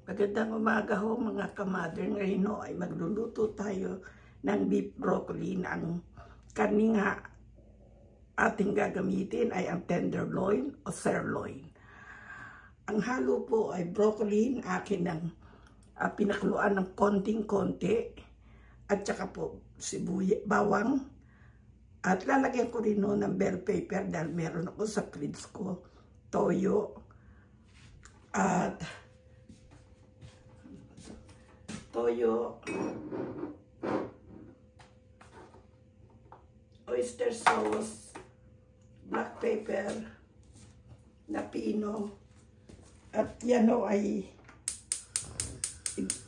Magandang umaga ho mga kamadre. Ngayon ho ay magluluto tayo ng beef broccoli na ang karning ating gagamitin ay ang tenderloin o sirloin. Ang halo po ay broccoli, akin ng pinakluan ng konting-konti at saka po sibuyas, bawang, at lalagyan ko rin ng bell pepper dahil meron ako sa fridge ko, toyo, at oyster sauce, black pepper, na pino, at yan o ay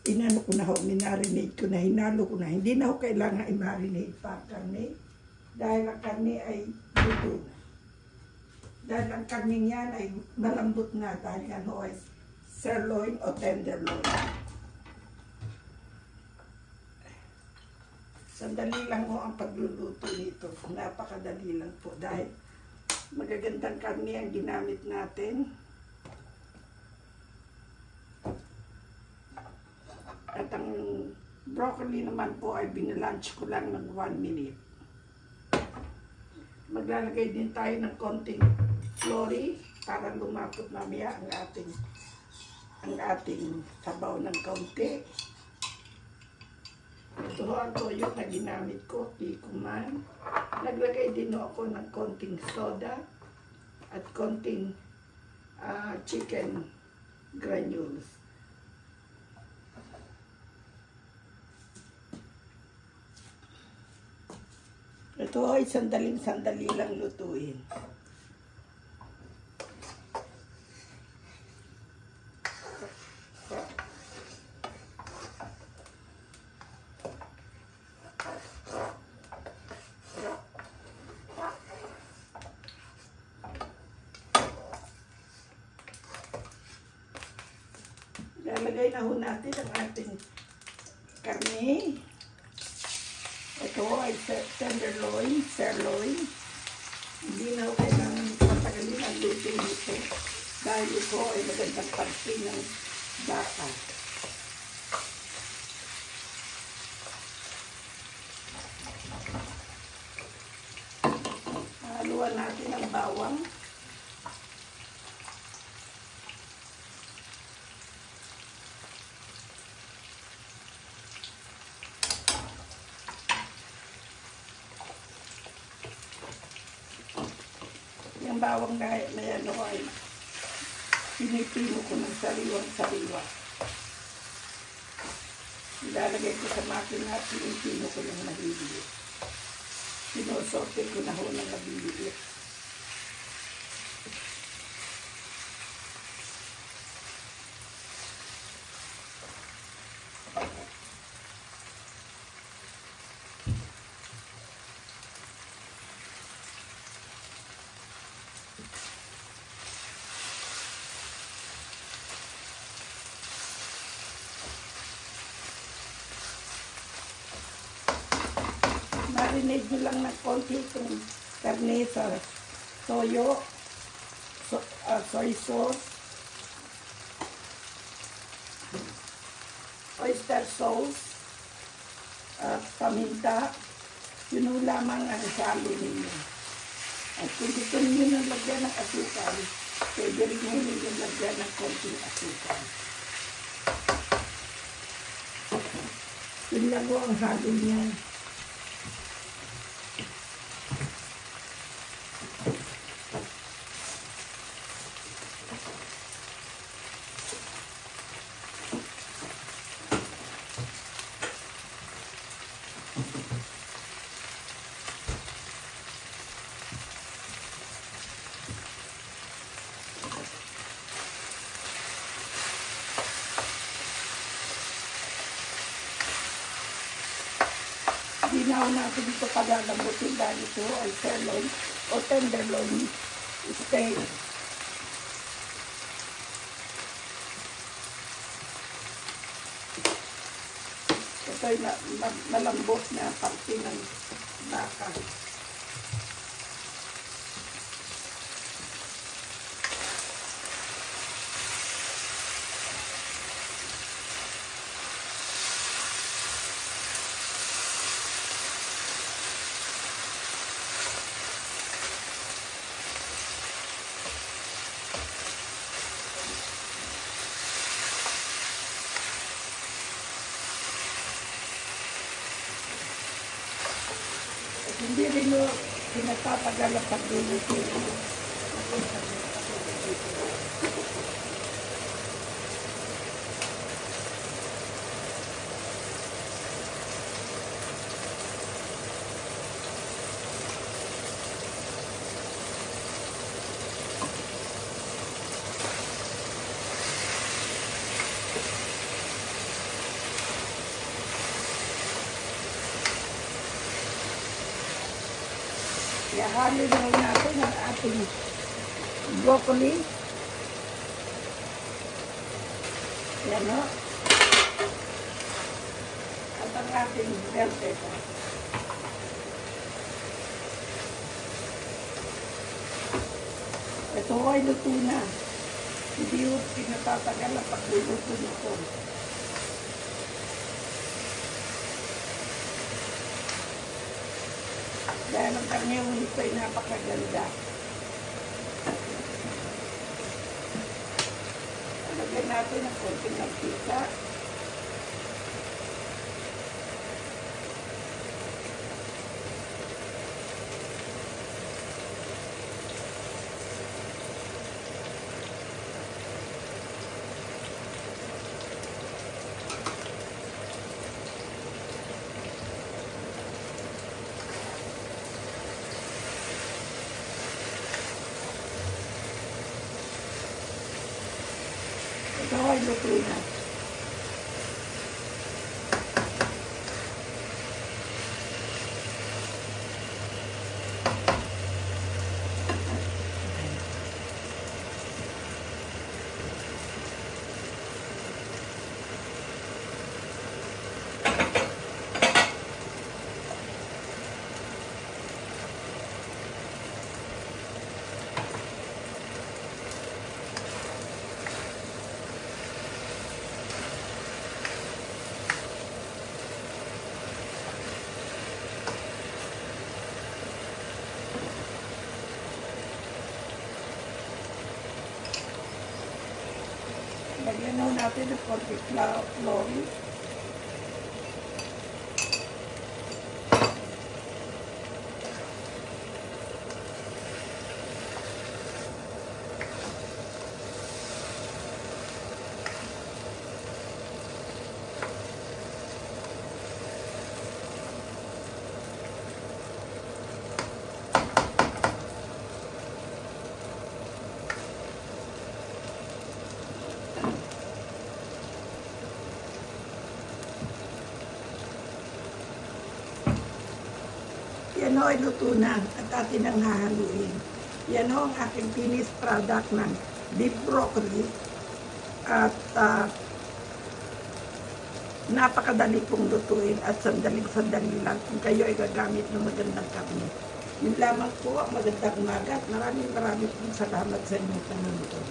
inano ko na ho, minarinate ko na, hinalo ko na. Hindi na ho kailangan i-marinate pa ang karne dahil ang karne ay luto na. Dahil ang karne yan ay malambot na dahil yan ho ay sirloin o tenderloin. Sandali lang ho ang pagluluto nito. Napakadali lang po dahil magagandang karne ang ginamit natin. At ang broccoli naman po ay binalunch ko lang ng 1 minute. Maglalagay din tayo ng konting flour para lumapot mamaya ang ating sabaw ng kaunti. Ito ang toyo na ginamit ko, tikuman. Naglagay din ako ng konting soda at konting chicken granules. Ito ay sandaling-sandali lang lutuin. Lalagay na ho natin ang ating karne. Ito ay tenderloin, sirloin. Hindi na ho kailangan patagalin ang luto nito dahil ito ay magandang parte ng baka. Haluan natin ang bawang. Yung bawang na ano ay pinipino ko ng sariwang-sariwa. Ilalagay ko sa makina at pinipino ko ng mahiliit. Sinosorte ko na ho ng mahiliit. Marinate nyo lang ng konti itong karne sa toyo, soy sauce, oyster sauce, at paminta. Yun lamang ang halo ninyo. At kung gusto ninyo nang lagyan ng asukal, pwede rin ninyo lagyan ng konting asukal. Yun lang po ang halo niya. Ginaw natin ito paglalambutin dahil ito ay sirloin o tenderloin steak. Ito ay malambot na parte ng baka. Hindi rin mo pinagtatagal ang pagluluto. Ihalo na natin ang ating broccoli. Yan o. At ang ating bell pepper. Ito ay luto na. Hindi yung pinatatagal ang pagluluto nito. Dahil ang karnero nito ay napakaganda. Lagyan natin ng konting mantika. Ito ay luto na. Lagyan natin ng konting flour. Yan o ay luto na at atin ang hahaluin. Yan o ang aking finished product ng beef broccoli. At napakadali pong lutuin at sandaling-sandali lang kung kayo ay gagamit ng magandang karne. Yun lamang po ang magandang umaga at maraming pong salamat sa inyong panonood.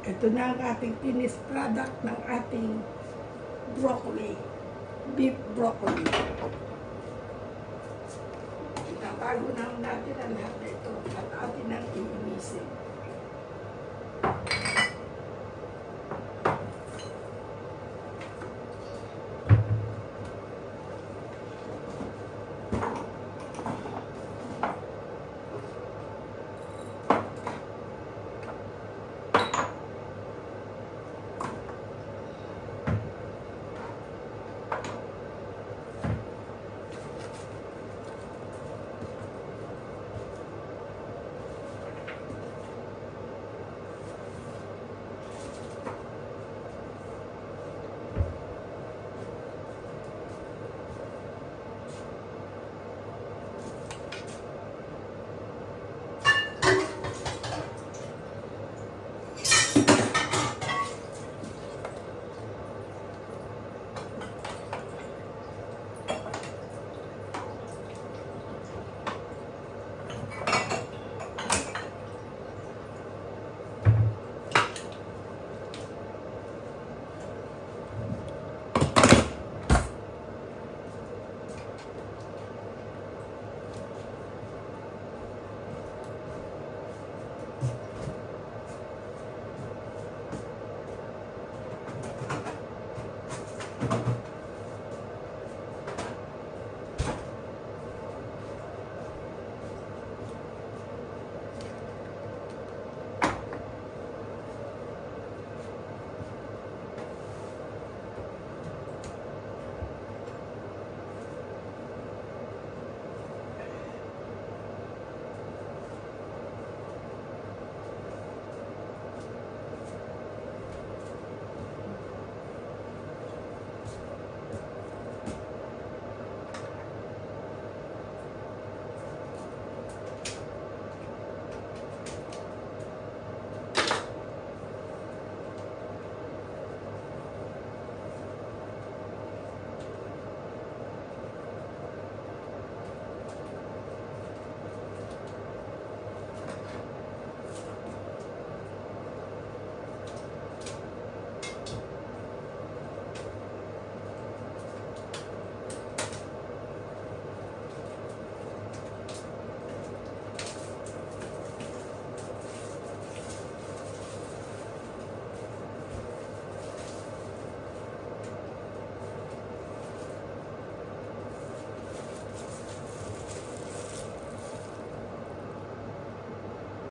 Ito na ang ating finished product ng ating broccoli, beef broccoli. Itatago na natin ang lahat na ito. at atin ang iinisin.